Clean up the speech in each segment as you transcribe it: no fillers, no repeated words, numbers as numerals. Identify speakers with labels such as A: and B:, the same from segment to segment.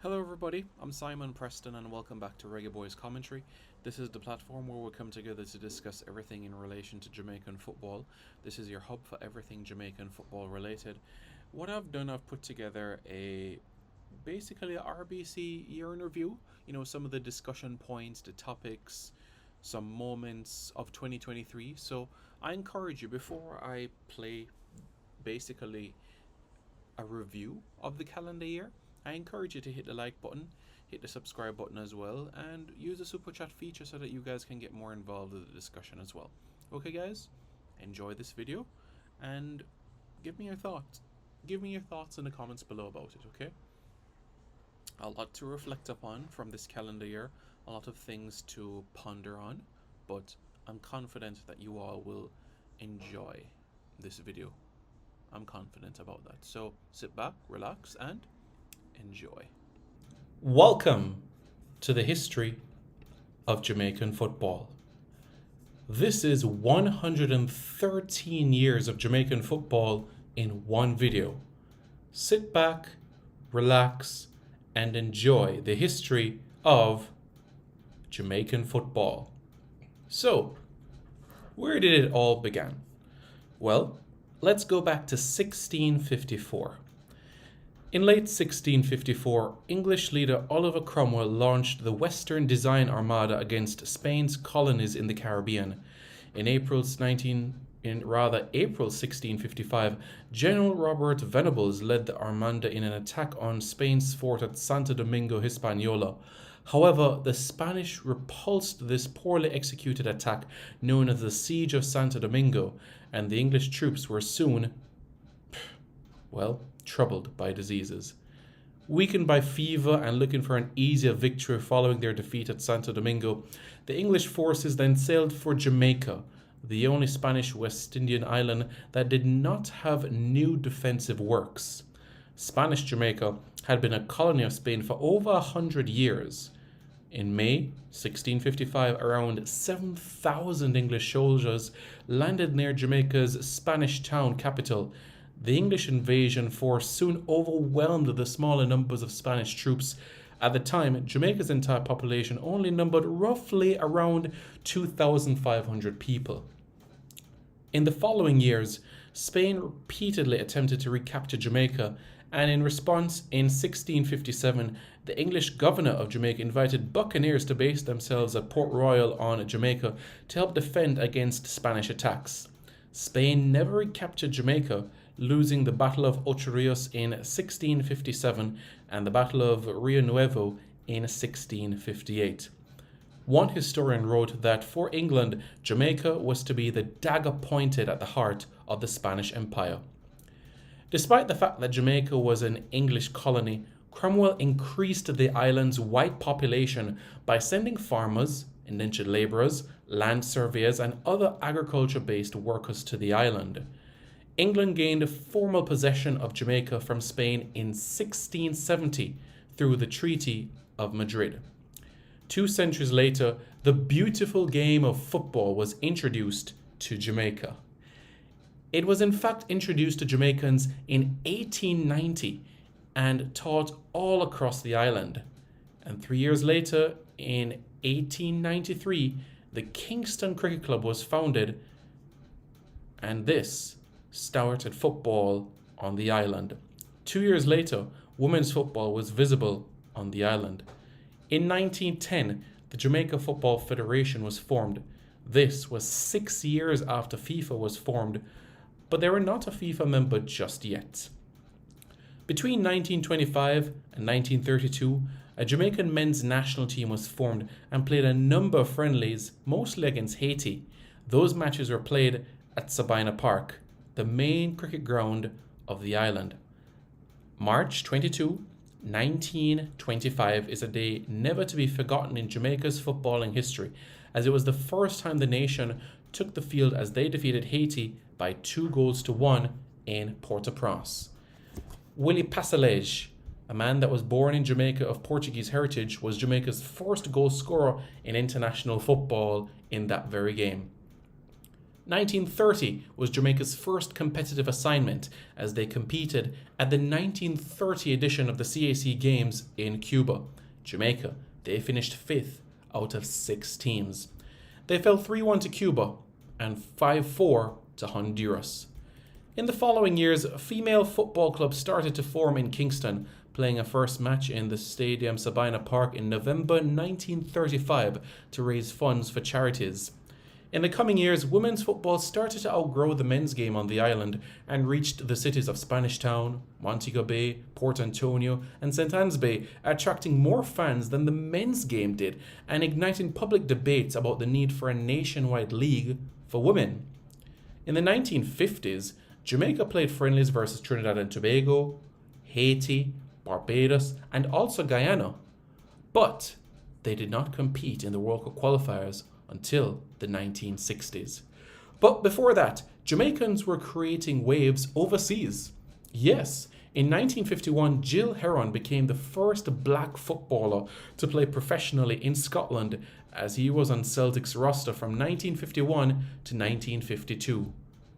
A: Hello everybody, I'm Simon Preston and welcome back to Reggae Boys Commentary. This is the platform where we come together to discuss everything in relation to Jamaican football. This is your hub for everything Jamaican football related. What I've done, I've put together basically a RBC year in review. Some of the discussion points, the topics, some moments of 2023. So I encourage you, before I play basically a review of the calendar year, I encourage you to hit the like button, hit the subscribe button as well, and use the super chat feature so that you guys can get more involved with the discussion as well. Okay, guys, enjoy this video and give me your thoughts. Give me your thoughts in the comments below about it, okay? A lot to reflect upon from this calendar year, a lot of things to ponder on, but I'm confident that you all will enjoy this video. I'm confident about that. So sit back, relax, and enjoy. Welcome to the history of Jamaican football. This is 113 years of Jamaican football in one video. Sit back, relax, and enjoy the history of Jamaican football. So, where did it all begin? Well, let's go back to 1654. In late 1654, English leader Oliver Cromwell launched the Western Design Armada against Spain's colonies in the Caribbean. In April 1655, General Robert Venables led the Armada in an attack on Spain's fort at Santo Domingo Hispaniola. However, the Spanish repulsed this poorly executed attack, known as the Siege of Santo Domingo, and the English troops were soon, troubled by diseases. Weakened by fever and looking for an easier victory following their defeat at Santo Domingo, the English forces then sailed for Jamaica, the only Spanish West Indian island that did not have new defensive works. Spanish Jamaica had been a colony of Spain for over 100 years. In May 1655, around 7,000 English soldiers landed near Jamaica's Spanish town capital. The English invasion force soon overwhelmed the smaller numbers of Spanish troops. At the time, Jamaica's entire population only numbered roughly around 2,500 people. In the following years, Spain repeatedly attempted to recapture Jamaica, and in response, in 1657, the English governor of Jamaica invited buccaneers to base themselves at Port Royal on Jamaica to help defend against Spanish attacks. Spain never recaptured Jamaica, losing the Battle of Ocho Rios in 1657 and the Battle of Rio Nuevo in 1658. One historian wrote that for England, Jamaica was to be the dagger pointed at the heart of the Spanish Empire. Despite the fact that Jamaica was an English colony, Cromwell increased the island's white population by sending farmers, indentured labourers, land surveyors, and other agriculture-based workers to the island. England gained formal possession of Jamaica from Spain in 1670 through the Treaty of Madrid. 2 centuries later, the beautiful game of football was introduced to Jamaica. It was in fact introduced to Jamaicans in 1890 and taught all across the island. And 3 years later, in 1893, the Kingston Cricket Club was founded, and this started football on the island. 2 years later, women's football was visible on the island. In 1910, the Jamaica Football Federation was formed. This was 6 years after FIFA was formed, but they were not a FIFA member just yet. Between 1925 and 1932, a Jamaican men's national team was formed and played a number of friendlies, mostly against Haiti. Those matches were played at Sabina Park, the main cricket ground of the island. March 22, 1925 is a day never to be forgotten in Jamaica's footballing history, as it was the first time the nation took the field as they defeated Haiti by 2-1 in Port-au-Prince. Willie Passalege, a man that was born in Jamaica of Portuguese heritage, was Jamaica's first goal scorer in international football in that very game. 1930 was Jamaica's first competitive assignment as they competed at the 1930 edition of the CAC Games in Cuba. Jamaica, they finished 5th out of 6 teams. They fell 3-1 to Cuba and 5-4 to Honduras. In the following years, female football clubs started to form in Kingston, playing a first match in the Stadium Sabina Park in November 1935 to raise funds for charities. In the coming years, women's football started to outgrow the men's game on the island and reached the cities of Spanish Town, Montego Bay, Port Antonio, and St. Anne's Bay, attracting more fans than the men's game did and igniting public debates about the need for a nationwide league for women. In the 1950s, Jamaica played friendlies versus Trinidad and Tobago, Haiti, Barbados, and also Guyana. But they did not compete in the World Cup qualifiers until the 1960s. But before that, Jamaicans were creating waves overseas. Yes, in 1951, Jill Heron became the first black footballer to play professionally in Scotland, as he was on Celtic's roster from 1951 to 1952.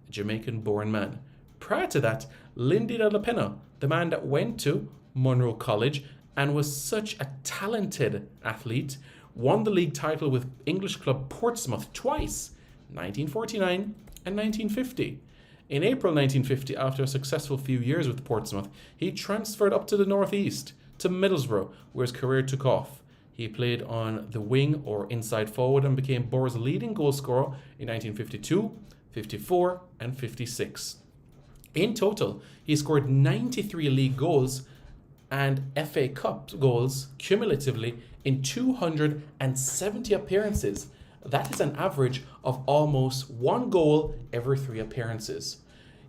A: A Jamaican-born man. Prior to that, Lindy de la Pena, the man that went to Monroe College and was such a talented athlete, won the league title with English club Portsmouth twice, 1949 and 1950. In April 1950, after a successful few years with Portsmouth, he transferred up to the northeast, to Middlesbrough, where his career took off. He played on the wing or inside forward and became Borough's leading goalscorer in 1952, 54 and 56. In total, he scored 93 league goals and FA Cup goals cumulatively in 270 appearances. That is an average of almost 1 goal every 3 appearances.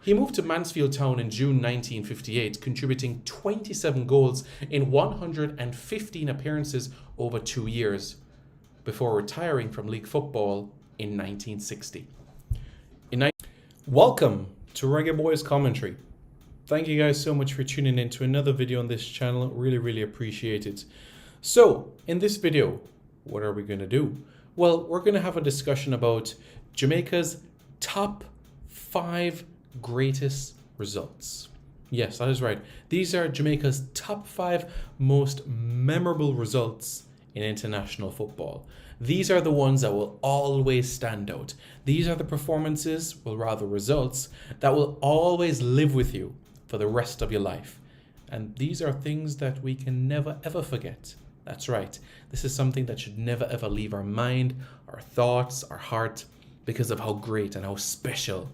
A: He moved to Mansfield Town in June 1958, contributing 27 goals in 115 appearances over 2 years, before retiring from league football in 1960. Welcome to Reggae Boys Commentary. Thank you guys so much for tuning in to another video on this channel. Really appreciate it. So, in this video, what are we going to do? Well, we're going to have a discussion about Jamaica's top 5 greatest results. Yes, that is right. These are Jamaica's top 5 most memorable results in international football. These are the ones that will always stand out. These are the performances, well rather results, that will always live with you for the rest of your life. And these are things that we can never ever forget. That's right. This is something that should never ever leave our mind, our thoughts, our heart, because of how great and how special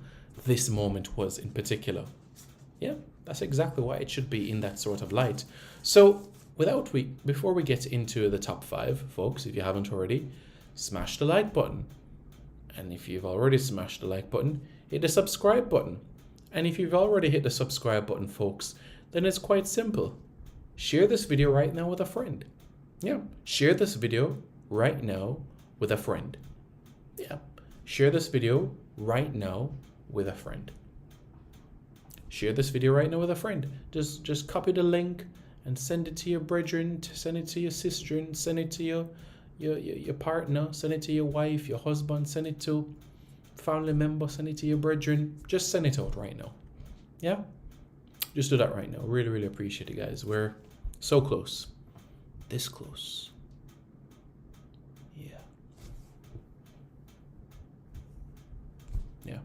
A: this moment was in particular. Yeah, that's exactly why it should be in that sort of light. So before we get into the top 5, folks, if you haven't already, smash the like button. And if you've already smashed the like button, hit the subscribe button. And if you've already hit the subscribe button, folks, then it's quite simple. Share this video right now with a friend. Yeah, share this video right now with a friend. Yeah, share this video right now with a friend. Share this video right now with a friend. Just copy the link and send it to your brethren, send it to your sister, send it to your partner, send it to your wife, your husband, send it to family member, send it to your brethren. Just send it out right now. Yeah? Just do that right now. Really appreciate it, guys. We're so close. This close. Yeah. Yeah.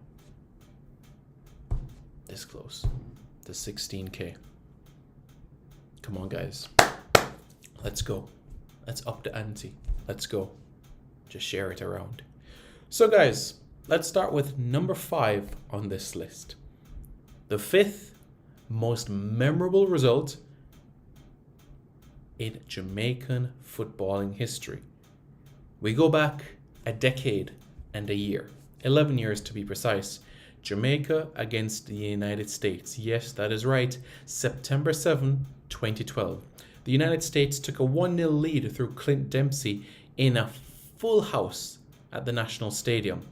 A: This close. The 16K. Come on, guys. Let's go. Let's up the ante. Let's go. Just share it around. So, guys, let's start with number 5 on this list. The 5th most memorable result in Jamaican footballing history. We go back a decade and a year, 11 years to be precise. Jamaica against the United States. Yes, that is right. September 7, 2012. The United States took a 1-0 lead through Clint Dempsey in a full house at the National Stadium.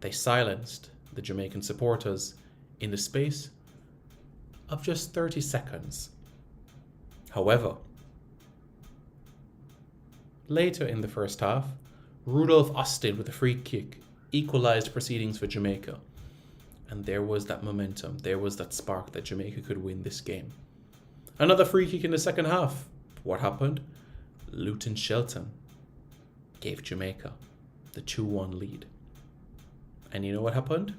A: They silenced the Jamaican supporters in the space of just 30 seconds. However, later in the first half, Rudolph Austin with a free kick equalized proceedings for Jamaica. And there was that momentum. There was that spark that Jamaica could win this game. Another free kick in the second half. What happened? Luton Shelton gave Jamaica the 2-1 lead. And you know what happened?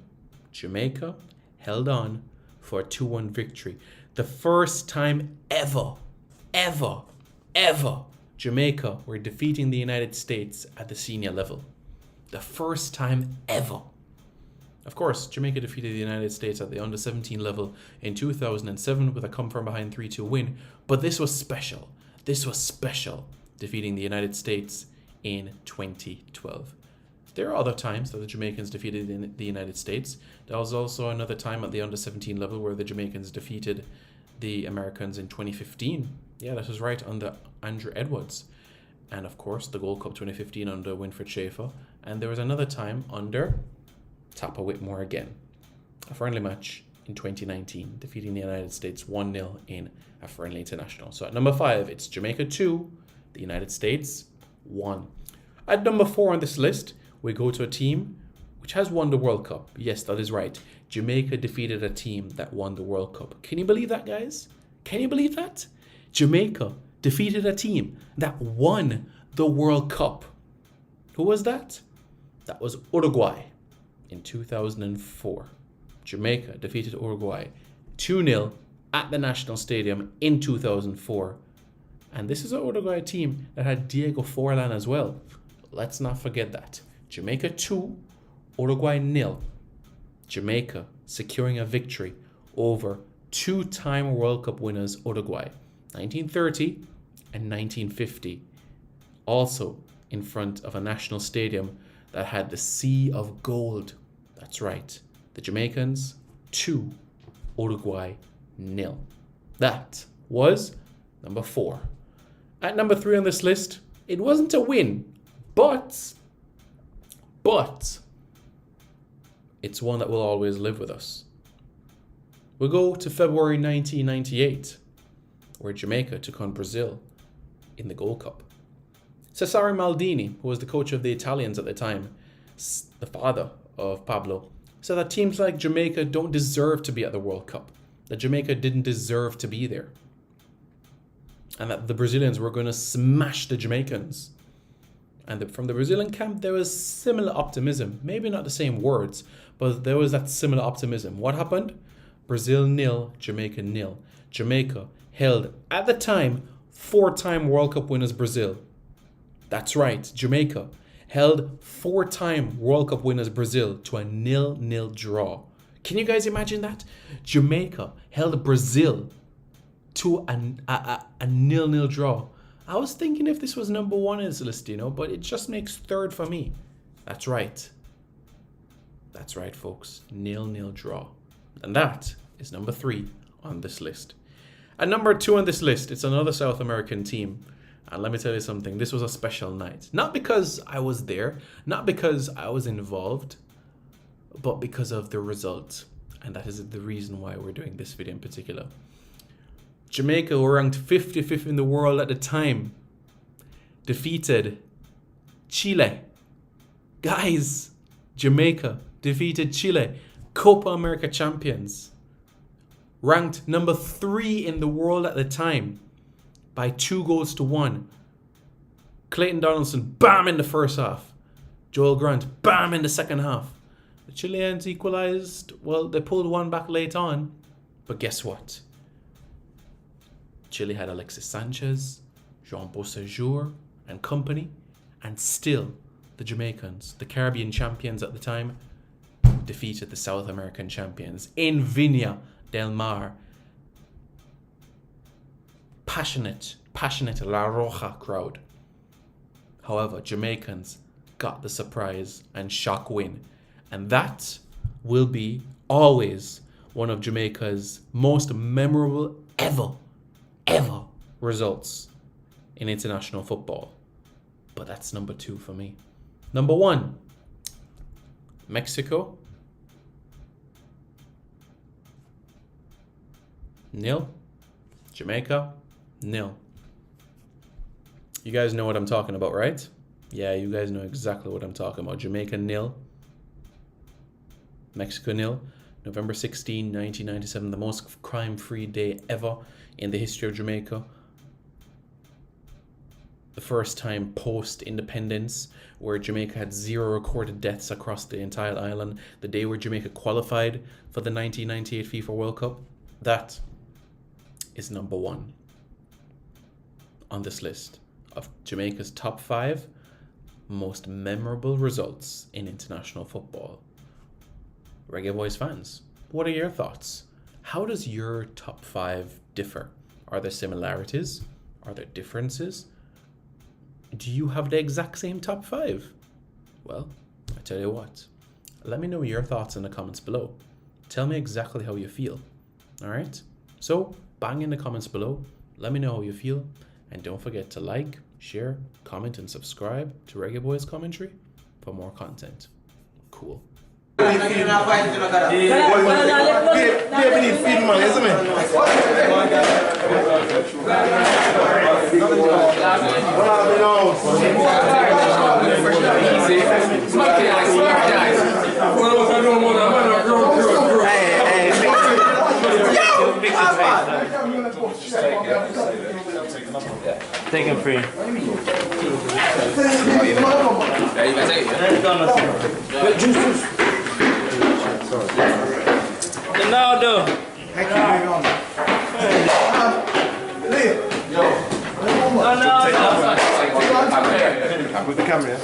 A: Jamaica held on for a 2-1 victory. The first time ever, Jamaica were defeating the United States at the senior level. The first time ever. Of course, Jamaica defeated the United States at the under-17 level in 2007 with a come-from-behind 3-2 win. But this was special. This was special, defeating the United States in 2012. There are other times that the Jamaicans defeated the United States. There was also another time at the under-17 level where the Jamaicans defeated the Americans in 2015. Yeah, that was right, under Andrew Edwards. And of course, the Gold Cup 2015 under Winfred Schaefer. And there was another time under Tapper Whitmore again. A friendly match in 2019, defeating the United States 1-0 in a friendly international. So at number 5, it's Jamaica 2, the United States 1. At number 4 on this list, we go to a team which has won the World Cup. Yes, that is right. Jamaica defeated a team that won the World Cup. Can you believe that, guys? Can you believe that? Jamaica defeated a team that won the World Cup. Who was that? That was Uruguay in 2004. Jamaica defeated Uruguay 2-0 at the National Stadium in 2004. And this is an Uruguay team that had Diego Forlan as well. Let's not forget that. Jamaica 2, Uruguay 0. Jamaica securing a victory over two-time World Cup winners Uruguay, 1930 and 1950. Also in front of a national stadium that had the sea of gold. That's right. The Jamaicans 2, Uruguay 0. That was number 4. At number 3 on this list, it wasn't a win, but it's one that will always live with us. We'll go to February 1998, where Jamaica took on Brazil in the Gold Cup. Cesare Maldini, who was the coach of the Italians at the time, the father of Pablo, said that teams like Jamaica don't deserve to be at the World Cup, that Jamaica didn't deserve to be there, and that the Brazilians were going to smash the Jamaicans. And from the Brazilian camp, there was similar optimism. Maybe not the same words, but there was that similar optimism. What happened? Brazil 0, Jamaica 0. Jamaica held, at the time, 4-time World Cup winners Brazil. That's right, Jamaica held 4-time World Cup winners Brazil to a 0-0 draw. Can you guys imagine that? Jamaica held Brazil to a 0-0 draw. I was thinking if this was number 1 in this list, but it just makes 3rd for me. That's right. That's right, folks. 0-0 draw. And that is number 3 on this list. At number 2 on this list, it's another South American team. And let me tell you something, this was a special night. Not because I was there, not because I was involved, but because of the result. And that is the reason why we're doing this video in particular. Jamaica were ranked 55th in the world at the time. Defeated Chile. Guys, Jamaica defeated Chile, Copa America champions. Ranked number 3 in the world at the time by 2-1. Clayton Donaldson, bam, in the first half. Joel Grant, bam, in the second half. The Chileans equalized. Well, they pulled one back late on. But guess what? Chile had Alexis Sanchez, Jean Beausejour and company, and still the Jamaicans, the Caribbean champions at the time, defeated the South American champions in Viña del Mar. Passionate La Roja crowd. However, Jamaicans got the surprise and shock win, and that will be always one of Jamaica's most memorable ever results in international football. But that's number 2 for me. Number 1, Mexico 0, Jamaica 0. You guys know what I'm talking about, right? Yeah, you guys know exactly what I'm talking about. Jamaica 0, Mexico nil. November 16, 1997, the most crime-free day ever in the history of Jamaica. The first time post-independence where Jamaica had 0 recorded deaths across the entire island. The day where Jamaica qualified for the 1998 FIFA World Cup. That is number 1 on this list of Jamaica's top 5 most memorable results in international football. Reggae Boys fans, what are your thoughts? How does your top 5 differ? Are there similarities? Are there differences? Do you have the exact same top 5? Well, I tell you what, let me know your thoughts in the comments below. Tell me exactly how you feel. Alright? So, bang in the comments below, let me know how you feel, and don't forget to like, share, comment, and subscribe to Reggae Boys Commentary for more content. Cool.
B: Take him free. Ronaldo.
C: With the camera.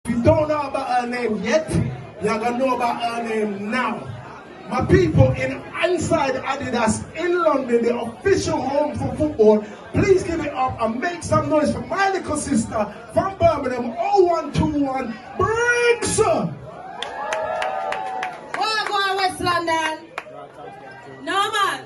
D: If you don't know about her name yet, you're gonna know about her name now. My people inside Adidas in London, the official home for football, please give it up and make some noise for my little sister from Birmingham, 0121 Bricks!
E: Go West London. No man.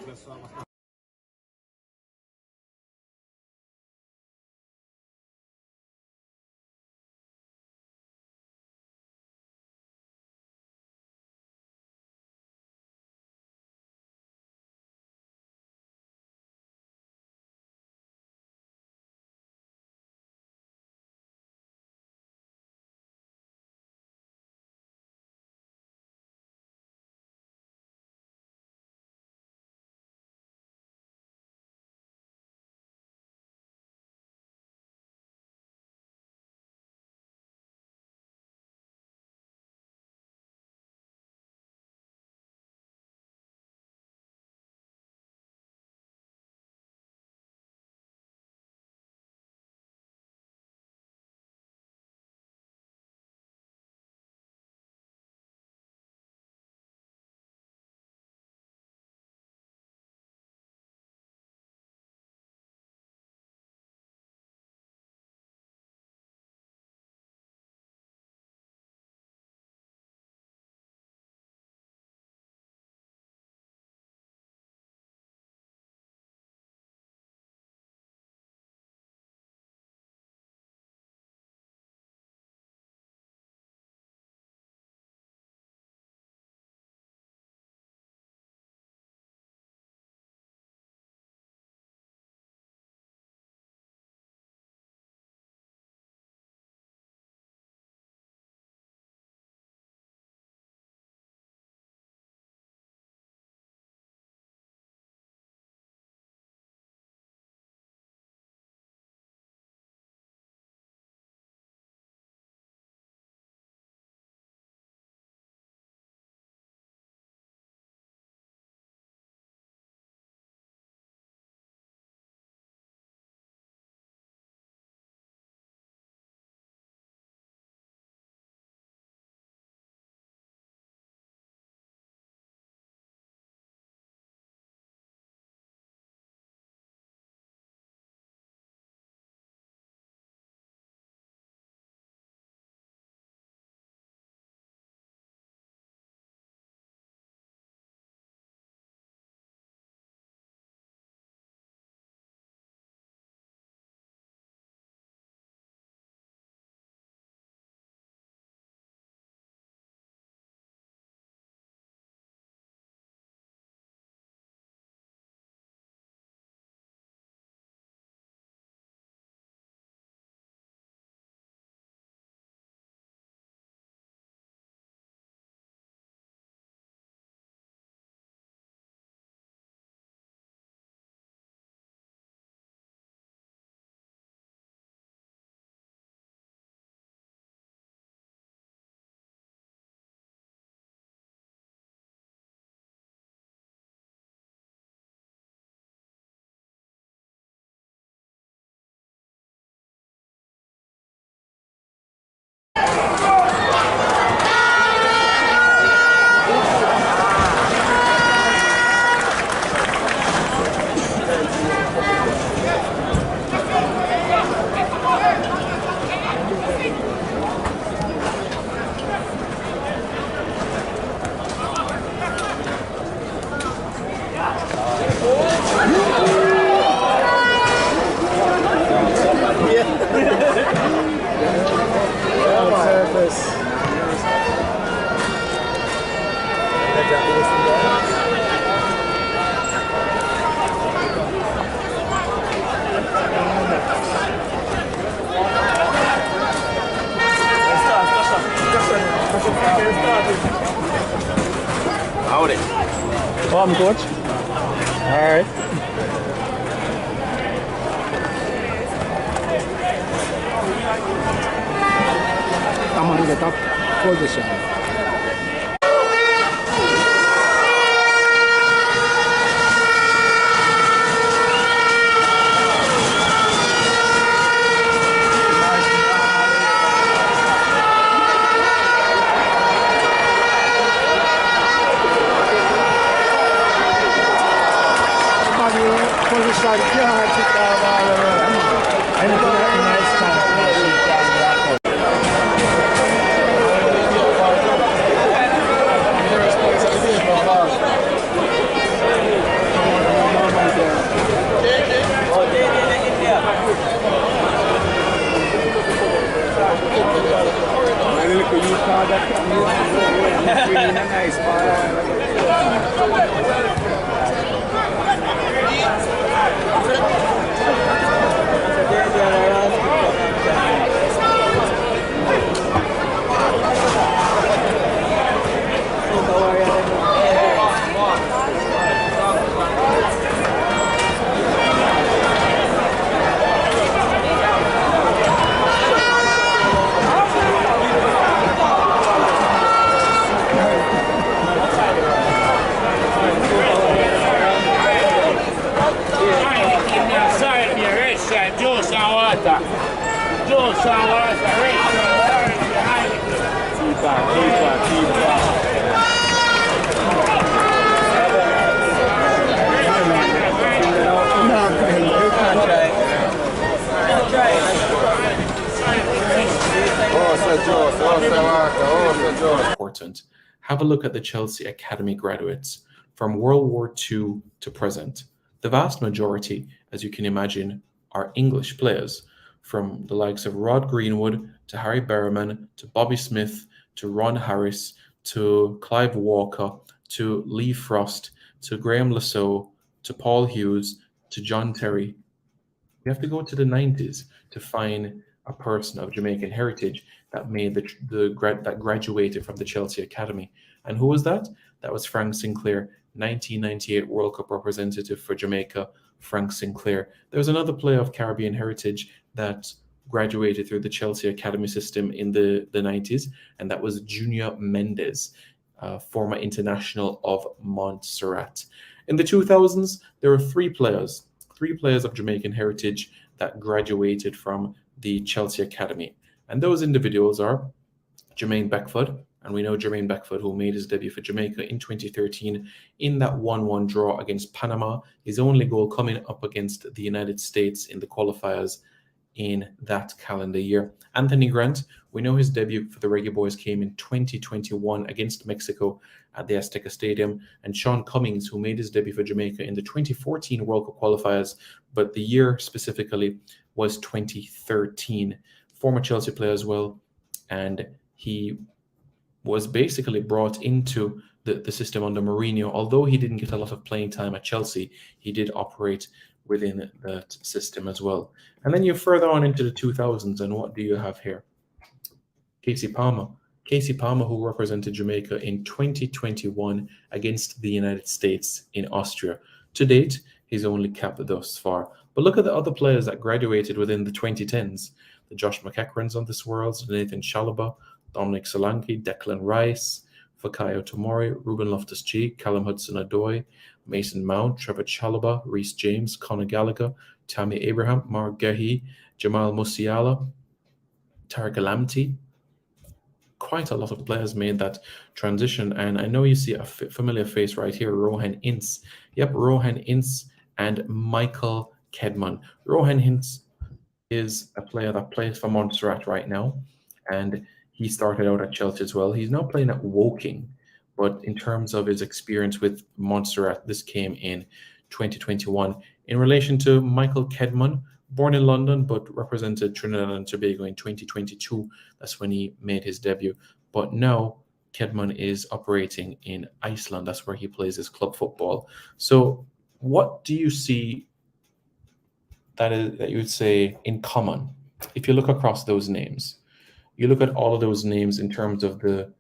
C: Howdy.
B: Oh, I'm coach. All right. I'm on the top position.
A: Important. Have a look at the Chelsea Academy graduates from World War II to present. The vast majority, as you can imagine, are English players, from the likes of Rod Greenwood to Harry Berriman to Bobby Smith to Ron Harris to Clive Walker to Lee Frost to Graham Lasso to Paul Hughes to John Terry. You have to go to the 90s to find a person of Jamaican heritage that made that graduated from the Chelsea Academy. And who was that? That was Frank Sinclair, 1998 World Cup representative for Jamaica, Frank Sinclair. There was another player of Caribbean heritage that graduated through the Chelsea Academy system in the 90s, and that was Junior Mendes, former international of Montserrat. In the 2000s, there were three players of Jamaican heritage that graduated from the Chelsea Academy. And those individuals are Jermaine Beckford, and we know Jermaine Beckford, who made his debut for Jamaica in 2013 in that 1-1 draw against Panama, his only goal coming up against the United States in the qualifiers in that calendar year. Anthony Grant, we know his debut for the Reggae Boys came in 2021 against Mexico at the Azteca Stadium, and Sean Cummings, who made his debut for Jamaica in the 2014 World Cup qualifiers, but the year specifically was 2013. Former Chelsea player as well, and he was basically brought into the system under Mourinho. Although he didn't get a lot of playing time at Chelsea, he did operate within that system as well. And then you're further on into the 2000s, and what do you have here? Casey Palmer, who represented Jamaica in 2021 against the United States in Austria. To date, he's only capped thus far. But look at the other players that graduated within the 2010s. The Josh McEachrons of this world, Nathan Chalobah, Dominic Solanke, Declan Rice, Fakayo Tomori, Ruben Loftus-Cheek, Callum Hudson-Odoi, Mason Mount, Trevor Chalobah, Reece James, Conor Gallagher, Tammy Abraham, Mark Gehi, Jamal Musiala, Tariq Alamti. Quite a lot of players made that transition, and I know you see a familiar face right here, Rohan Ince. Yep, Rohan Ince and Michael Kedman. Rohan Ince is a player that plays for Montserrat right now, and he started out at Chelsea as well. He's now playing at Woking, but in terms of his experience with Montserrat, this came in 2021. In relation to Michael Kedman, born in London, but represented Trinidad and Tobago in 2022. That's when he made his debut. But now Kedman is operating in Iceland. That's where he plays his club football. So what do you see that you would say in common if you look across those names? You look at all of those names in terms of the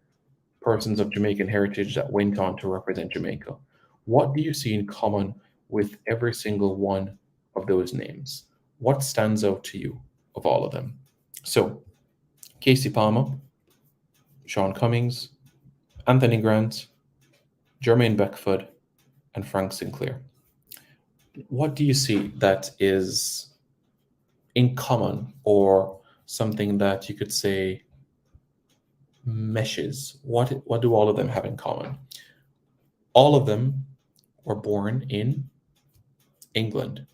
A: persons of Jamaican heritage that went on to represent Jamaica. What do you see in common with every single one of those names? What stands out to you of all of them? So, Casey Palmer, Sean Cummings, Anthony Grant, Jermaine Beckford, and Frank Sinclair. What do you see that is in common, or something that you could say meshes? What do all of them have in common? All of them were born in England.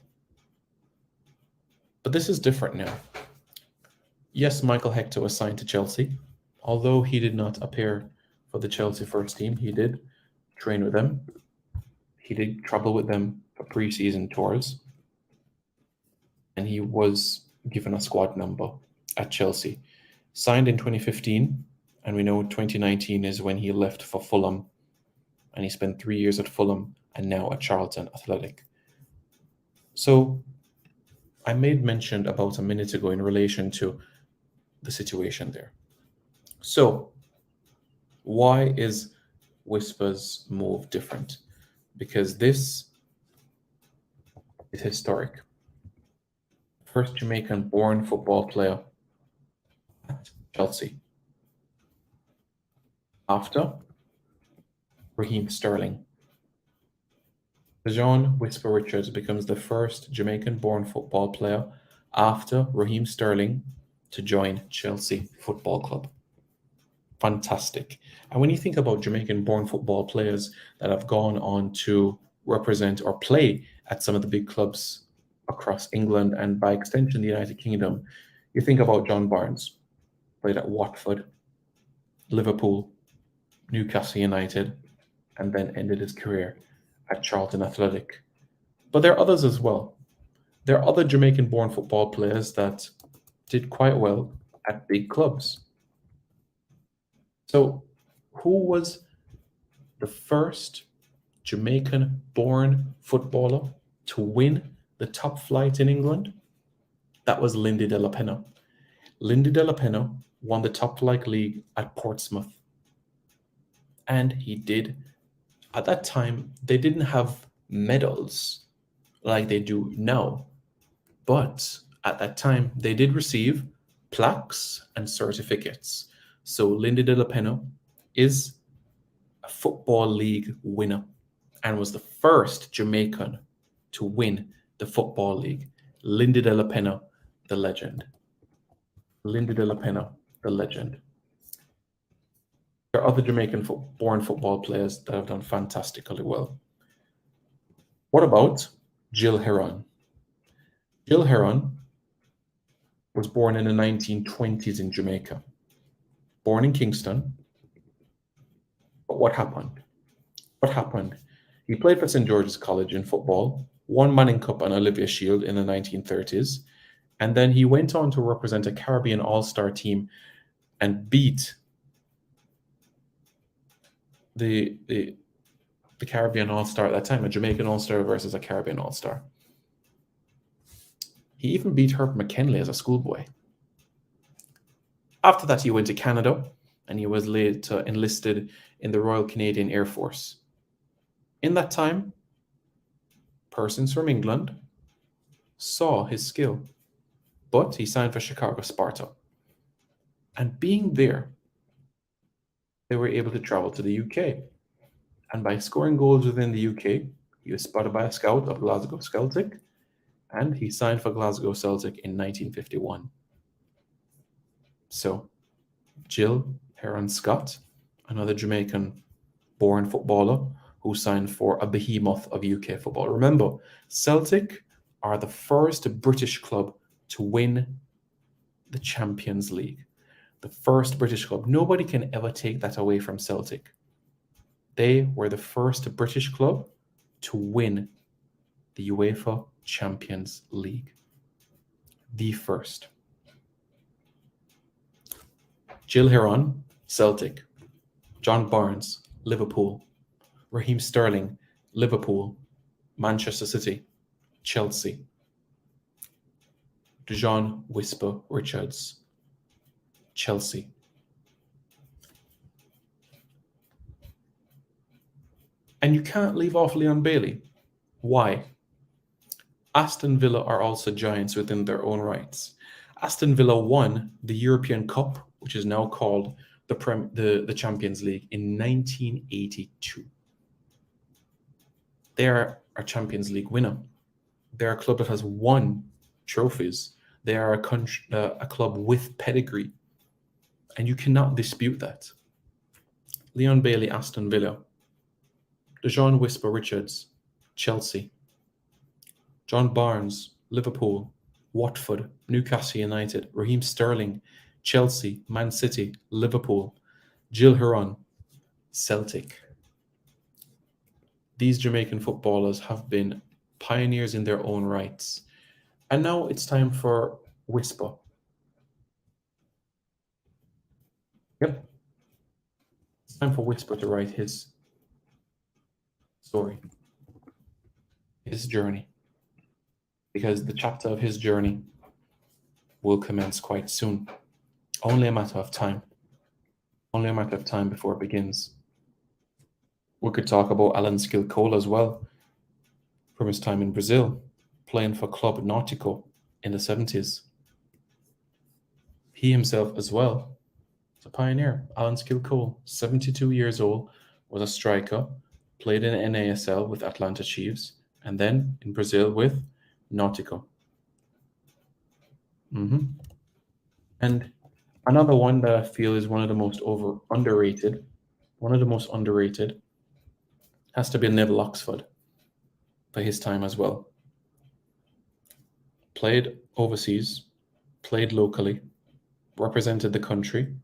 A: But this is different now. Yes, Michael Hector was signed to Chelsea. Although he did not appear for the Chelsea first team, he did train with them. He did travel with them for pre-season tours. And he was given a squad number at Chelsea. Signed in 2015, and we know 2019 is when he left for Fulham, and he spent 3 years at Fulham and now at Charlton Athletic. So I made mention about a minute ago in relation to the situation there. So why is Whisper's move different? Because this is historic. First Jamaican-born football player at Chelsea. After Raheem Sterling. John Whisper Richards becomes the first Jamaican-born football player after Raheem Sterling to join Chelsea Football Club. Fantastic. And when you think about Jamaican-born football players that have gone on to represent or play at some of the big clubs across England and by extension the United Kingdom, you think about John Barnes, played at Watford, Liverpool, Newcastle United, and then ended his career at Charlton Athletic. But there are others as well. There are other Jamaican-born football players that did quite well at big clubs. So who was the first Jamaican-born footballer to win the top flight in England? That was Lindy De La Pena. Lindy De La Pena won the top flight league at Portsmouth. And he did. At that time, they didn't have medals like they do now. But at that time, they did receive plaques and certificates. So Lindy De La Pena is a Football League winner and was the first Jamaican to win the Football League. Lindy De La Pena, the legend. Lindy De La Pena, the legend. There are other Jamaican-born football players that have done fantastically well. What about Jill Heron? Jill Heron was born in the 1920s in Jamaica. Born in Kingston. But what happened? What happened? He played for St. George's College in football, won Manning Cup and Olivia Shield in the 1930s, and then he went on to represent a Caribbean All-Star team and beat the Caribbean All-Star at that time, a Jamaican All-Star versus a Caribbean All-Star. He even beat Herb McKinley as a schoolboy. After that, he went to Canada, and he was later enlisted in the Royal Canadian Air Force. In that time, persons from England saw his skill, but he signed for Chicago Sparta. And being there, they were able to travel to the UK. And by scoring goals within the UK, he was spotted by a scout of Glasgow Celtic, and he signed for Glasgow Celtic in 1951. So, Jill Heron Scott, another Jamaican-born footballer who signed for a behemoth of UK football. Remember, Celtic are the first British club to win the Champions League. The first British club. Nobody can ever take that away from Celtic. They were the first British club to win the UEFA Champions League. the first. Jill Heron, Celtic. John Barnes, Liverpool. Raheem Sterling, Liverpool. Manchester City, Chelsea. Dejan Whisper Richards, Chelsea. And you can't leave off Leon Bailey. Why? Aston Villa are also giants within their own rights. Aston Villa won the European Cup, which is now called the Champions League, in 1982. They are a Champions League winner. They're a club that has won trophies. They are a club with pedigree. And you cannot dispute that. Leon Bailey, Aston Villa. Dejan Whisper Richards, Chelsea. John Barnes, Liverpool. Watford, Newcastle United. Raheem Sterling, Chelsea, Man City, Liverpool. Jill Heron, Celtic. These Jamaican footballers have been pioneers in their own rights. And now it's time for Whisper. Yep. It's time for Whisper to write his story, his journey. Because the chapter of his journey will commence quite soon. Only a matter of time. Only a matter of time before it begins. We could talk about Alan Skilcole as well, from his time in Brazil, playing for Club Náutico in the 70s. He himself as well is a pioneer. Alan Skilcole, 72 years old, was a striker, played in NASL with Atlanta Chiefs, and then in Brazil with Náutico. And another one that I feel is one of the most underrated has to be Neville Oxford for his time as well. Played overseas, played locally, represented the country.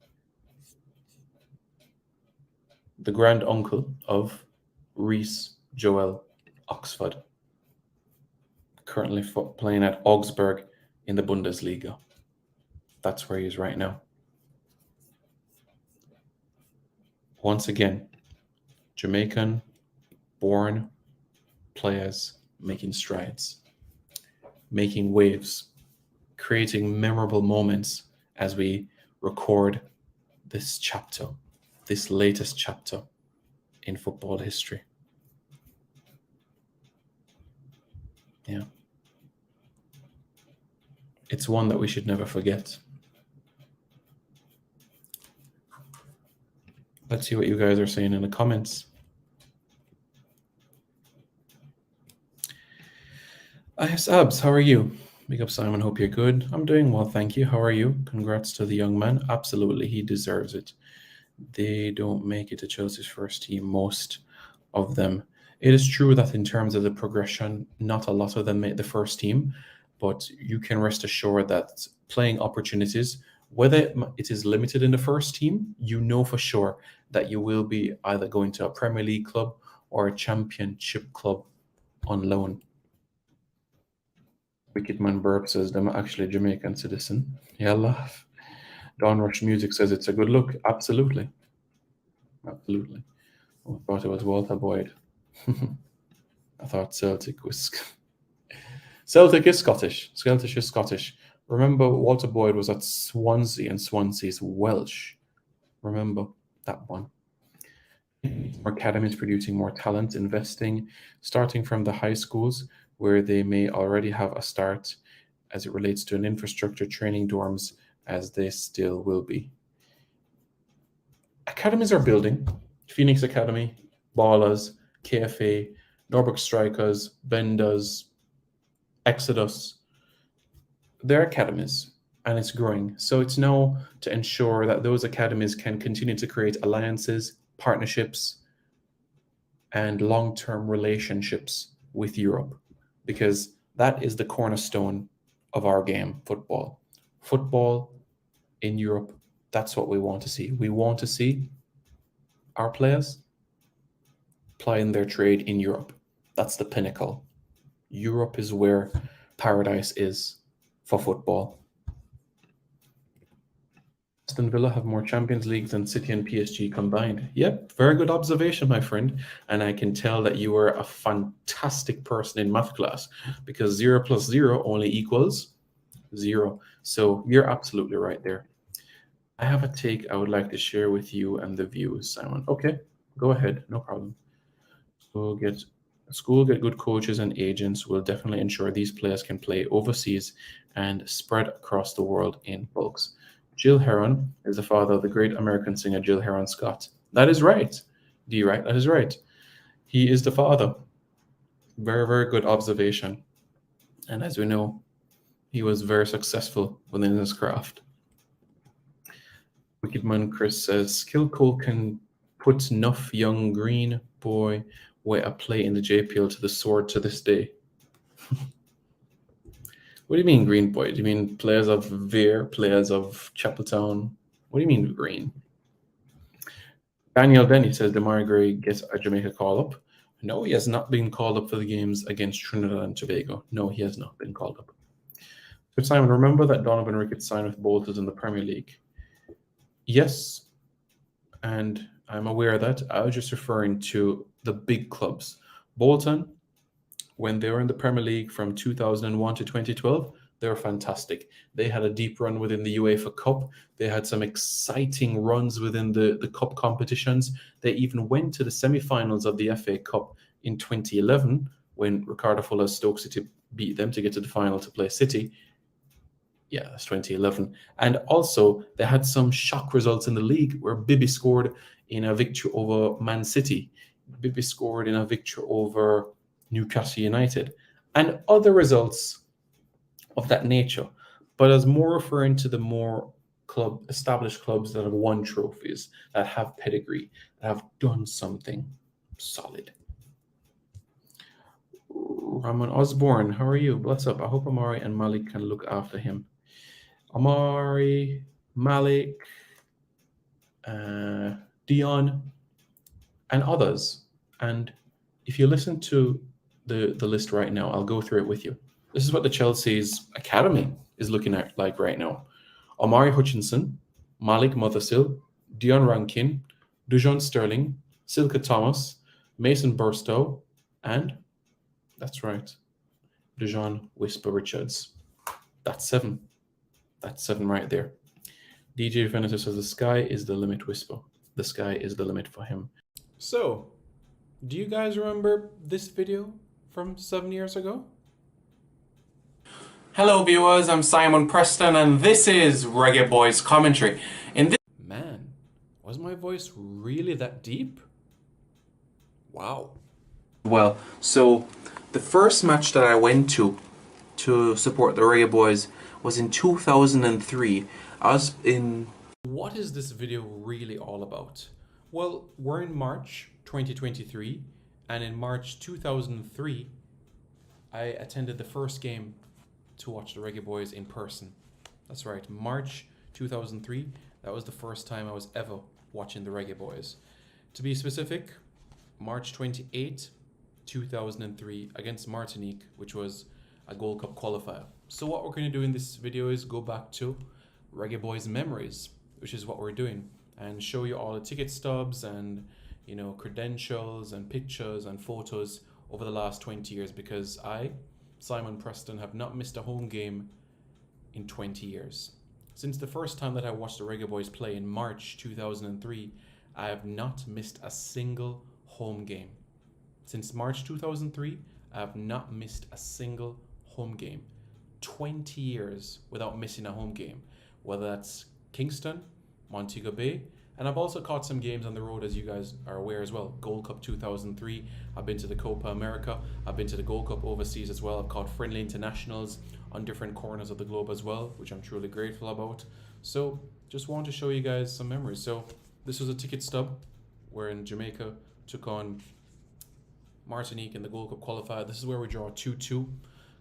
A: The grand uncle of Rhys Joel Oxford, currently playing at Augsburg in the Bundesliga. That's where he is right now. Once again, Jamaican born players making strides, making waves, creating memorable moments as we record this chapter, this latest chapter in football history. Yeah. It's one that we should never forget. Let's see what you guys are saying in the comments. Yes, Abs, how are you? Big up, Simon. Hope you're good. I'm doing well, thank you. How are you? Congrats to the young man. Absolutely, he deserves it. They don't make it to Chelsea's first team, most of them. It is true that in terms of the progression, not a lot of them make the first team, but you can rest assured that playing opportunities, whether it is limited in the first team, you know for sure that you will be either going to a Premier League club or a Championship club on loan. Wicked Man Burp says them actually Jamaican citizen. Yeah, laugh. Dawn Rush Music says it's a good look. Absolutely. Absolutely. I thought it was Walter Boyd. I thought Celtic was... Celtic is Scottish. Celtic is Scottish. Remember, Walter Boyd was at Swansea and Swansea's Welsh. Remember that one. More academies producing more talent, investing, starting from the high schools where they may already have a start as it relates to an infrastructure, training dorms, as they still will be. Academies are building. Phoenix Academy, Ballers, KFA, Norfolk Strikers, Benders, Exodus. They're academies, and it's growing. So it's now to ensure that those academies can continue to create alliances, partnerships, and long-term relationships with Europe, because that is the cornerstone of our game, football. Football in Europe, that's what we want to see. We want to see our players plying their trade in Europe. That's the pinnacle. Europe is where paradise is. for football. Aston Villa have more Champions Leagues than City and PSG combined. Yep, very good observation, my friend. And I can tell that you are a fantastic person in math class, because 0 plus 0 only equals 0. So you're absolutely right there. I have a take I would like to share with you and the viewers, Simon. Okay, go ahead, no problem. School get good coaches and agents will definitely ensure these players can play overseas and spread across the world in bulks. Jill Heron is the father of the great American singer Jill Heron Scott. That is right. Right? That is right. He is the father. Very, very good observation. And as we know, he was very successful within his craft. Wickedman Chris says, Skill Cole can put enough young green boy way a play in the JPL to the sword to this day. What do you mean green boy? Do you mean players of Veer, players of Chapeltown? What do you mean green? Daniel Denny says Damari Gray gets a Jamaica call-up. No, he has not been called up for the games against Trinidad and Tobago. No, he has not been called up. But Simon, remember that Donovan Ricketts signed with Bolton in the Premier League? Yes, and I'm aware of that. I was just referring to the big clubs. Bolton, when they were in the Premier League from 2001 to 2012, they were fantastic. They had a deep run within the UEFA Cup. They had some exciting runs within the cup competitions. They even went to the semi-finals of the FA Cup in 2011 when Ricardo Fuller's Stoke City beat them to get to the final to play City. Yeah, that's 2011. And also, they had some shock results in the league where Bibi scored in a victory over Man City. Bibi scored in a victory over Newcastle United, and other results of that nature. But as more referring to the more established clubs that have won trophies, that have pedigree, that have done something solid. Ramon Osborne, how are you? What's up? I hope Amari and Malik can look after him. Amari, Malik, Dion, and others. And if you listen to the list right now, I'll go through it with you. This is what the Chelsea's academy is looking at like right now. Omari Hutchinson, Malik Mothersill, Dion Rankin, Dujon Sterling, Silka Thomas, Mason Burstow, and that's right, Dujon Whisper Richards. That's 7. That's 7 right there. DJ Venator says the sky is the limit, Whisper. The sky is the limit for him. So, do you guys remember this video from 7 years ago? Hello viewers, I'm Simon Preston and this is Reggae Boys Commentary. Man, was my voice really that deep? Wow. Well, so the first match that I went to support the Reggae Boys was in 2003. I was in... What is this video really all about? Well, we're in March 2023, and in March 2003, I attended the first game to watch the Reggae Boys in person. That's right, March 2003, that was the first time I was ever watching the Reggae Boys. To be specific, March 28, 2003, against Martinique, which was a Gold Cup qualifier. So what we're going to do in this video is go back to Reggae Boys memories, which is what we're doing, and show you all the ticket stubs and, you know, credentials and pictures and photos over the last 20 years, because I, Simon Preston, have not missed a home game in 20 years. Since the first time that I watched the Reggae Boys play in March 2003, I have not missed a single home game. Since March 2003, I have not missed a single home game. 20 years without missing a home game, whether that's Kingston, Montego Bay, and I've also caught some games on the road, as you guys are aware as well. Gold Cup 2003, I've been to the Copa America, I've been to the Gold Cup overseas as well. I've caught friendly internationals on different corners of the globe as well, which I'm truly grateful about. So just want to show you guys some memories. So this was a ticket stub wherein Jamaica took on Martinique in the Gold Cup qualifier. This is where we draw 2-2.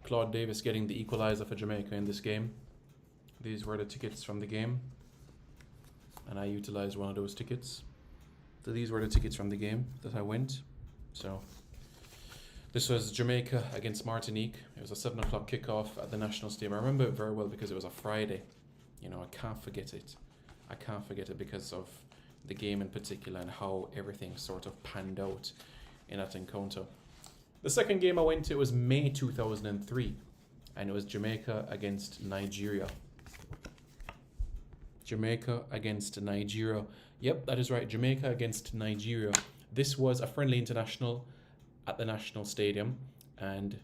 A: Claude Davis getting the equalizer for Jamaica in this game. These were the tickets from the game, and I utilized one of those tickets. So these were the tickets from the game that I went. So This was Jamaica against Martinique. It was a 7 o'clock kickoff at the National Stadium. I remember it very well because it was a Friday. You know, I can't forget it. I can't forget it because of the game in particular and how everything sort of panned out in that encounter. The second game I went to was May 2003, and it was Jamaica against Nigeria. Jamaica against Nigeria. Yep, that is right. Jamaica against Nigeria. This was a friendly international at the National Stadium, and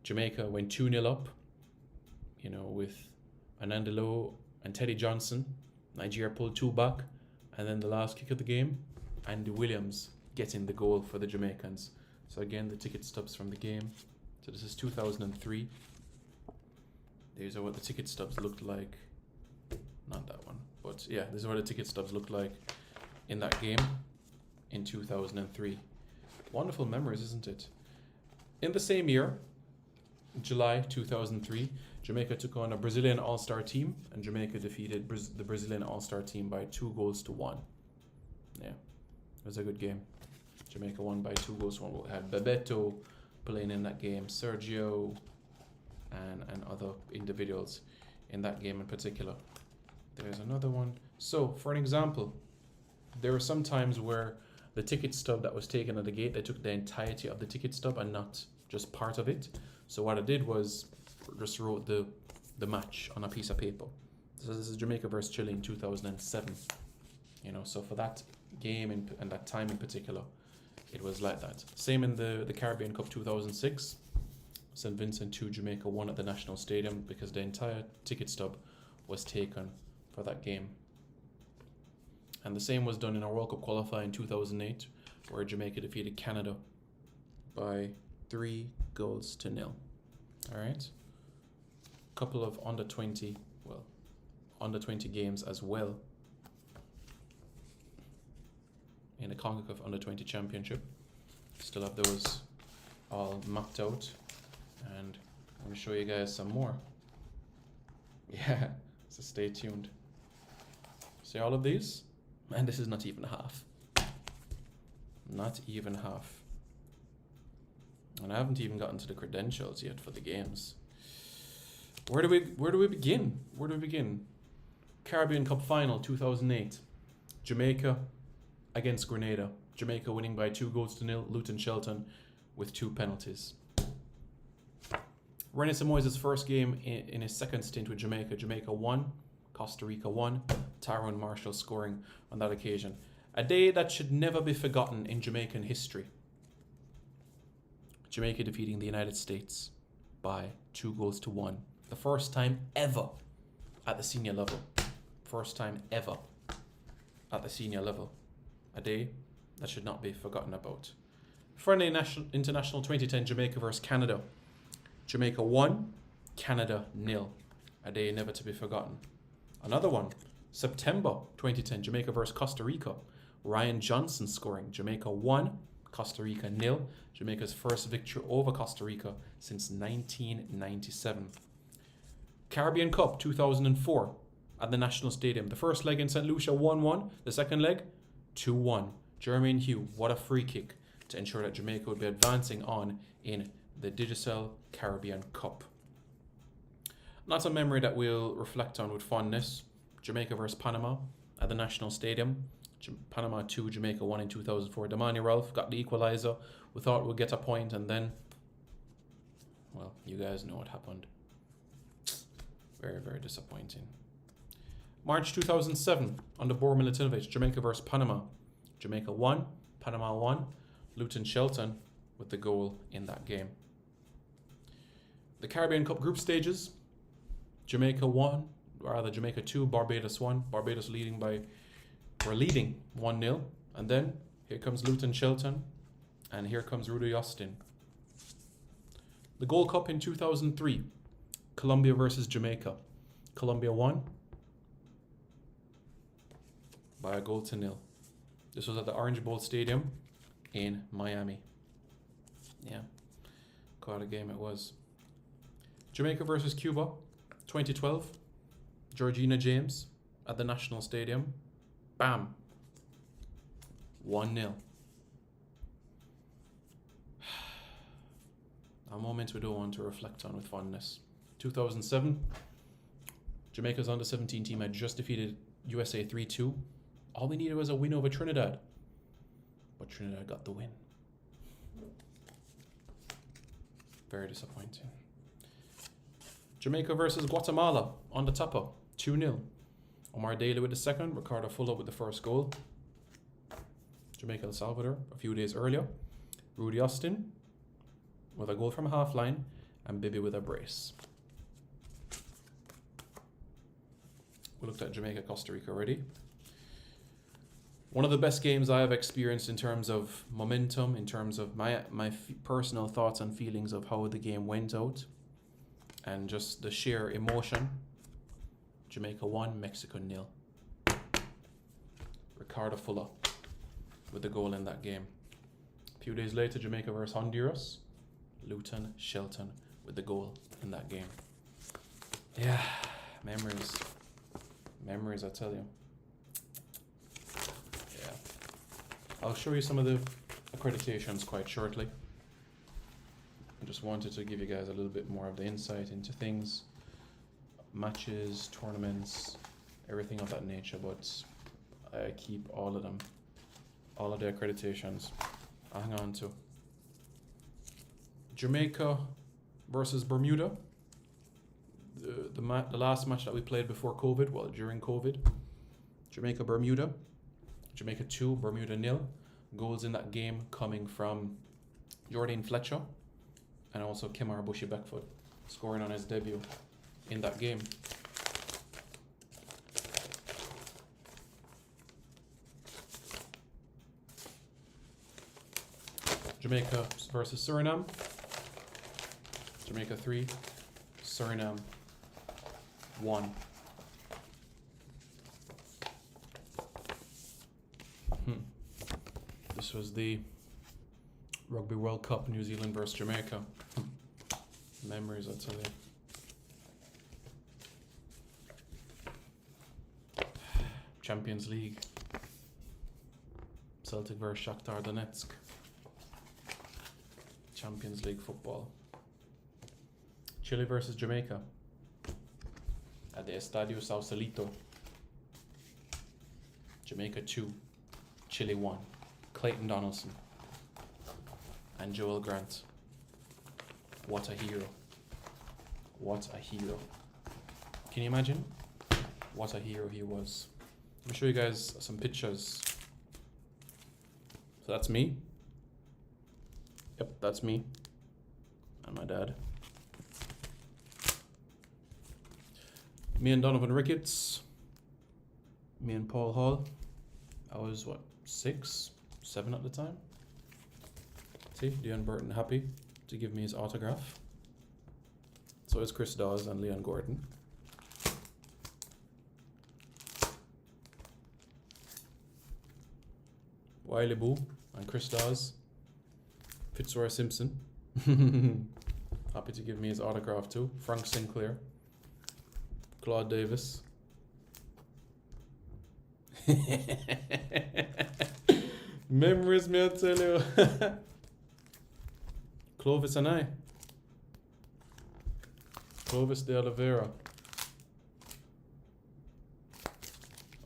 A: Jamaica went 2-0 up, you know, with Anandalo and Teddy Johnson. Nigeria pulled 2 back, and then the last kick of the game, Andy Williams getting the goal for the Jamaicans. So again, the ticket stubs from the game. So this is 2003. These are what the ticket stubs looked like. Not that one, but yeah, this is what the ticket stubs looked like in that game in 2003. Wonderful memories, isn't it? In the same year, July 2003, Jamaica took on a Brazilian all-star team, and Jamaica defeated the Brazilian all-star team by 2-1. Yeah, it was a good game. Jamaica won by 2-1. We had Bebeto playing in that game, Sergio, and other individuals in that game in particular. There's another one. So, for an example, there were some times where the ticket stub that was taken at the gate, they took the entirety of the ticket stub and not just part of it. So what I did was just wrote the match on a piece of paper. So this is Jamaica versus Chile in 2007. You know, so for that game and that time in particular, it was like that. Same in the Caribbean Cup 2006. St. Vincent 2, Jamaica 1 at the National Stadium because the entire ticket stub was taken for that game. And the same was done in our World Cup qualifying in 2008, where Jamaica defeated Canada by 3-0. All right. Couple of under 20 games as well in the CONCACAF under 20 championship. Still have those all mapped out, and I'm going to show you guys some more. Yeah, so stay tuned. See all of these? And this is not even half. Not even half. And I haven't even gotten to the credentials yet for the games. Where do we begin? Where do we begin? Caribbean Cup final 2008. Jamaica against Grenada. Jamaica winning by 2-0. Luton Shelton with 2 penalties. René Samois's first game in his second stint with Jamaica. Jamaica 1, Costa Rica 1. Tyrone Marshall scoring on that occasion. A day that should never be forgotten in Jamaican history. Jamaica defeating the United States by 2-1. The first time ever at the senior level. First time ever at the senior level. A day that should not be forgotten about. Friendly International 2010, Jamaica versus Canada. Jamaica 1, Canada 0. A day never to be forgotten. Another one, September 2010, Jamaica versus Costa Rica. Ryan Johnson scoring. Jamaica 1, Costa Rica 0. Jamaica's first victory over Costa Rica since 1997. Caribbean Cup 2004 at the National Stadium. The first leg in St. Lucia 1-1. The second leg 2-1. Jermaine Hugh, what a free kick to ensure that Jamaica would be advancing on in the Digicel Caribbean Cup. Not a memory that we'll reflect on with fondness. Jamaica versus Panama at the National Stadium. Panama 2, Jamaica 1 in 2004. Damani Ralph got the equalizer. We thought we'd get a point, and then, well, you guys know what happened. Very, very disappointing. March 2007, under Bor Milutinovic, Jamaica versus Panama. Jamaica 1, Panama 1. Luton Shelton with the goal in that game. The Caribbean Cup group stages. Jamaica 2, Barbados 1. Barbados leading 1-0. And then here comes Luton Shelton, and here comes Rudy Austin. The Gold Cup in 2003. Colombia versus Jamaica. Colombia 1 by 1-0. This was at the Orange Bowl Stadium in Miami. Yeah, quite a game it was. Jamaica versus Cuba, 2012. Georgina James at the National Stadium. Bam. 1-0. A moment we don't want to reflect on with fondness. 2007, Jamaica's under 17 team had just defeated USA 3-2. All we needed was a win over Trinidad. But Trinidad got the win. Very disappointing. Jamaica versus Guatemala on the topper, 2-0. Omar Daly with the second, Ricardo Fuller with the first goal. Jamaica El Salvador a few days earlier. Rudy Austin with a goal from half line and Bibi with a brace. We looked at Jamaica, Costa Rica already. One of the best games I have experienced in terms of momentum, in terms of my personal thoughts and feelings of how the game went out, and just the sheer emotion. Jamaica 1, Mexico 0. Ricardo Fuller with the goal in that game. A few days later, Jamaica versus Honduras. Luton Shelton with the goal in that game. Yeah, memories. Memories, I tell you. Yeah. I'll show you some of the accreditations quite shortly. I just wanted to give you guys a little bit more of the insight into things. Matches, tournaments, everything of that nature, but I keep all of them. All of the accreditations I hang on to. Jamaica versus Bermuda. The last match that we played before COVID, well, during COVID. Jamaica, Bermuda. Jamaica 2, Bermuda 0. Goals in that game coming from Jordan Fletcher and also Kemar Bushy-Beckfoot scoring on his debut in that game. Jamaica versus Suriname. Jamaica 3, Suriname 1. This was the Rugby World Cup, New Zealand versus Jamaica. Memories, I tell you. Champions League. Celtic versus Shakhtar Donetsk. Champions League football. Chile versus Jamaica at the Estadio Sausalito. Jamaica 2, Chile 1. Clayton Donaldson and Joel Grant. What a hero. What a hero. Can you imagine? What a hero he was. Let me show you guys some pictures. So that's me. Yep, that's me and my dad. Me and Donovan Ricketts. Me and Paul Hall. I was, 6, 7 at the time. See, Leon Burton happy to give me his autograph. So is Chris Dawes and Leon Gordon. Wiley Boo and Chris Dawes. Fitzroy Simpson. Happy to give me his autograph too. Frank Sinclair. Claude Davis. Memories, me I tell you. Clovis and I. Clovis de Oliveira.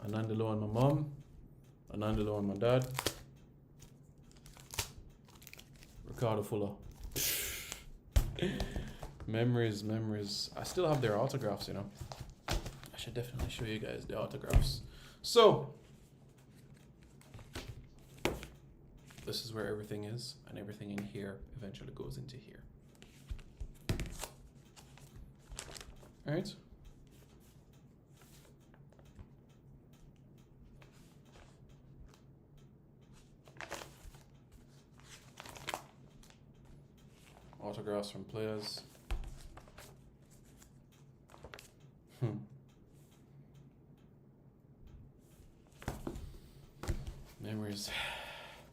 A: Anandalo and my mom. Anandalo and my dad. Ricardo Fuller. Memories, memories. I still have their autographs, you know. I should definitely show you guys the autographs. So, this is where everything is, and everything in here eventually goes into here. All right. Autographs from players. Memories.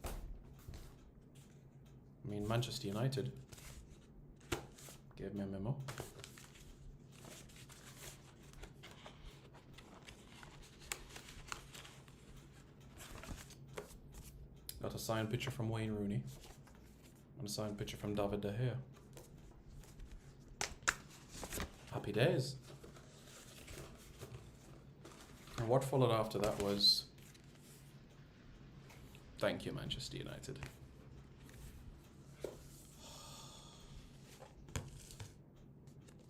A: I mean, Manchester United gave me a memo. Got a signed picture from Wayne Rooney and a signed picture from David De Gea. Happy days. And what followed after that was, thank you, Manchester United.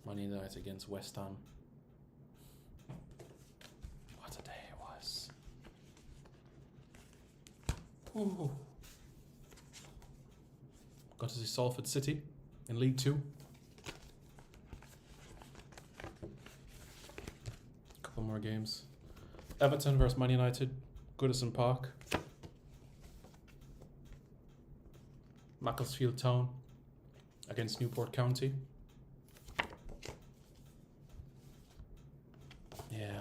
A: Man United against West Ham. What a day it was. Ooh. Got to see Salford City in League 2. Couple more games. Everton versus Man United, Goodison Park. Macclesfield Town against Newport County. Yeah.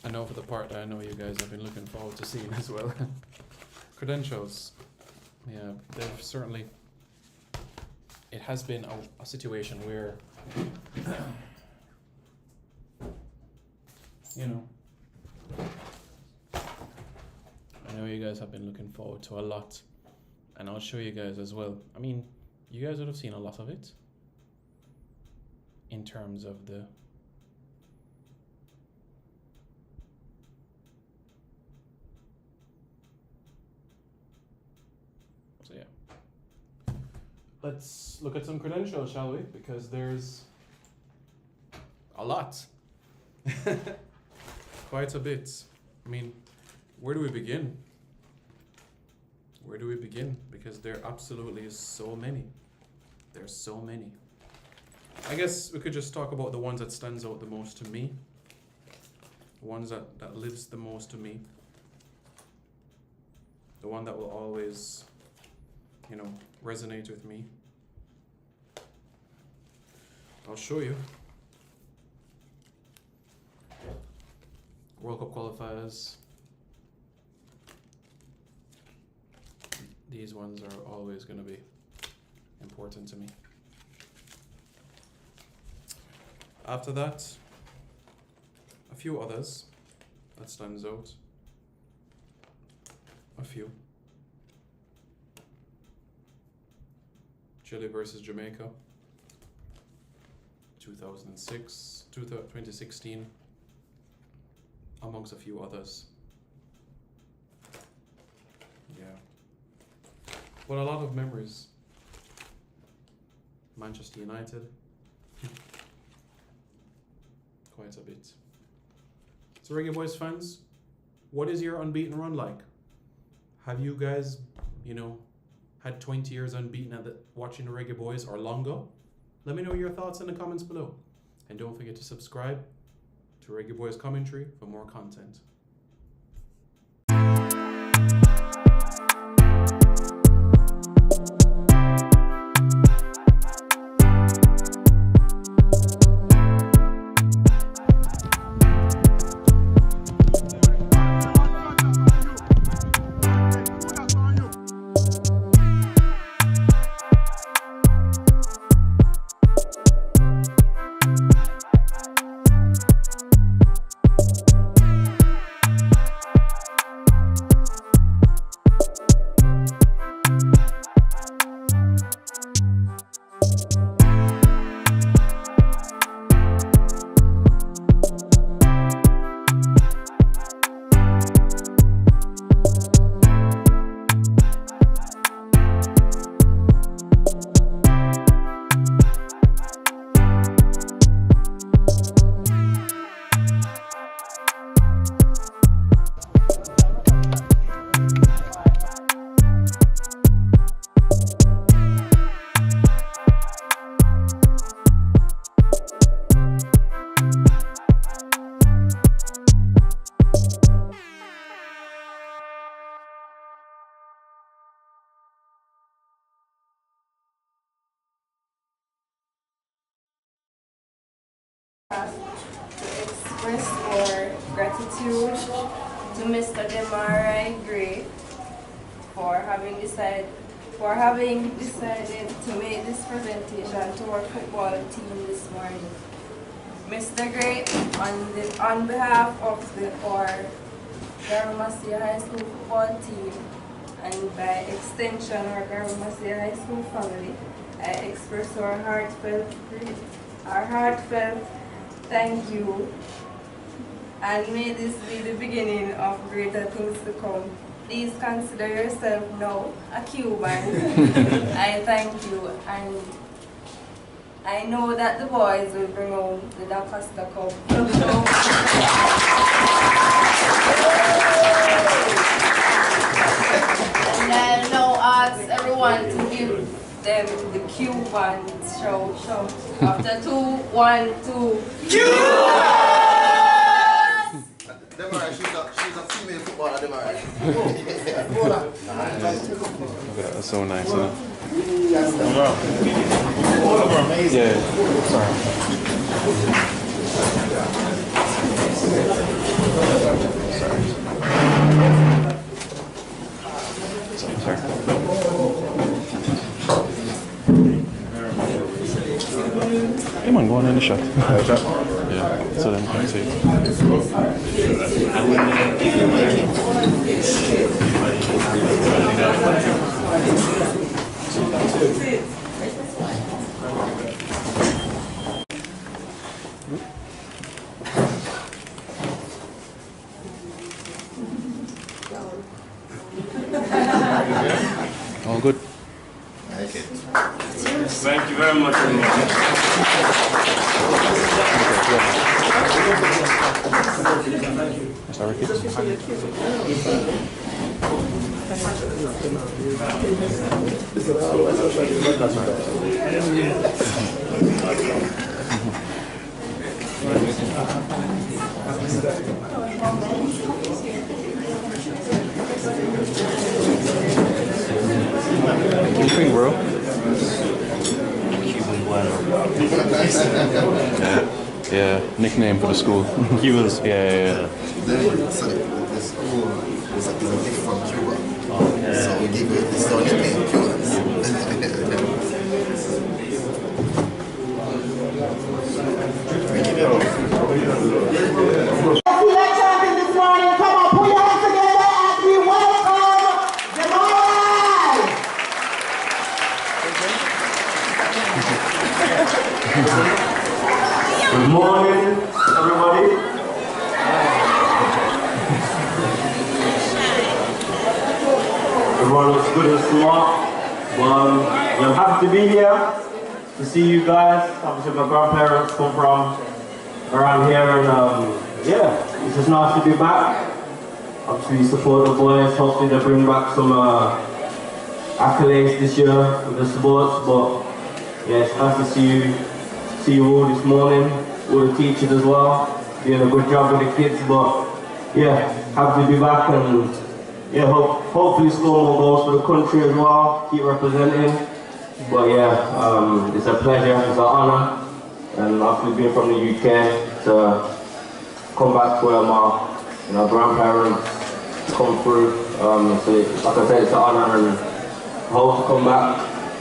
A: I know for the part that I know you guys have been looking forward to seeing as well. Credentials. Yeah, they've certainly... It has been a situation where... you know, I know you guys have been looking forward to a lot, and I'll show you guys as well. I mean, you guys would have seen a lot of it in terms of the so yeah, let's look at some credentials, shall we? Because there's a lot. Quite a bit. I mean, where do we begin? Where do we begin? Because there absolutely is so many. There's so many. I guess we could just talk about the ones that stands out the most to me. The ones that lives the most to me. The one that will always, you know, resonate with me. I'll show you. World Cup qualifiers. These ones are always going to be important to me. After that, a few others that stands out. A few. Chile versus Jamaica. 2016. Amongst a few others. Yeah. But a lot of memories. Manchester United. Quite a bit. So Reggae Boys fans, what is your unbeaten run like? Have you guys, you know, had 20 years unbeaten at watching the Reggae Boys or longer? Let me know your thoughts in the comments below. And don't forget to subscribe to Reggae Boys Commentary for more content.
F: To express our gratitude to Mr. Demarai Gray for having decided to make this presentation to our football team this morning. Mr. Gray, on behalf of our Garumasi High School football team and by extension our Garumasi High School family, I express our heartfelt thank you, and may this be the beginning of greater things to come. Please consider yourself now a Cuban. I thank you, and I know that the boys will bring home the Da Costa Cup. And I now ask everyone to give them the Cuban shout. After 2, 1, 2. Cuban!
C: She's a female footballer, Demara.
A: That's so nice, huh?
C: Amazing.
A: Yeah. Sorry. Sorry. Come on, go on in the shot. Yeah, so then can see. All good.
G: Thank you very much.
A: Sorry, kids. What do you think, bro?
G: Cuban bueno.
A: Yeah, nickname for the school.
G: Cubans.
A: Yeah.
C: The school is a gift from Cuba. So we give it the story name Cubans.
D: This morning, come on, put your hands together as we welcome Jamaica.
G: Good morning, everybody. Everyone looks good and smart. I'm happy to be here to see you guys. Obviously, my grandparents come from around here, and yeah, it's just nice to be back. Obviously, support the boys. Hopefully, they bring back some accolades this year with the sports. But yeah, it's nice to see you all this morning. All the teachers as well, doing a good job with the kids. But yeah, happy to be back, and yeah, hopefully score more goals for the country as well. Keep representing. But yeah, it's a pleasure, it's an honor, and after being from the UK to come back to where my grandparents come through. So like I said, it's an honor, and I hope to come back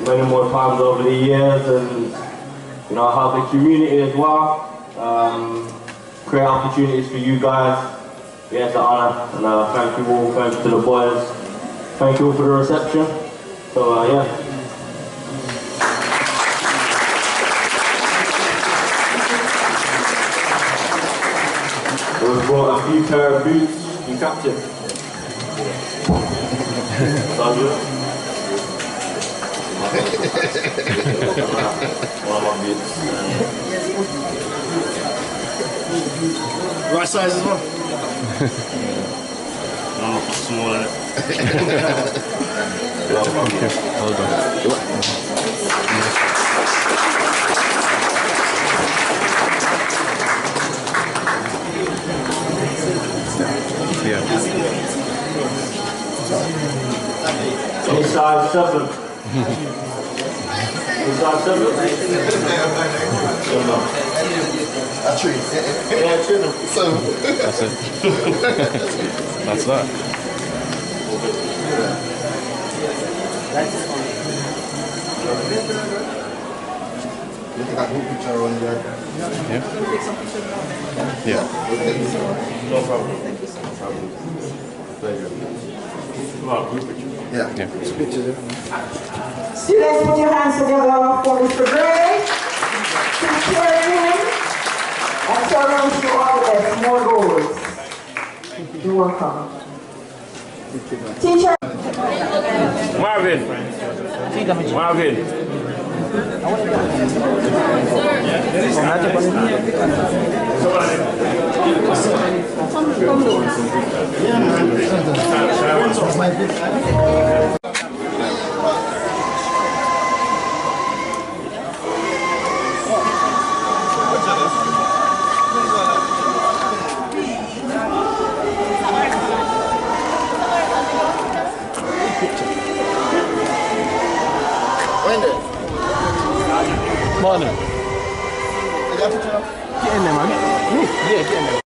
G: many more times over the years, and help the community as well. Create opportunities for you guys. Yeah, it's an honor, and thank you all, thank you to the boys, thank you all for the reception. So yeah. We brought a few pair of boots, you captain. Sound good? One of my boots.
C: Right size as well?
G: I'm small in it.
A: Well done. Yeah.
G: Any size 7? Any size 7?
C: A tree.
G: Yeah, true.
C: So.
A: That's it. That's that.
C: You think I can picture on there?
A: Yeah. Yeah.
C: No problem. Thank you so much. Pleasure. Yeah.
H: Students, put your hands together for Mr. Gray. Keep cheering him. And tell him wish you all the best. More goals. You're welcome. Teacher.
G: Marvin. Marvin.
B: Morning. You got a picture? Get in there, man. Yeah, get in there.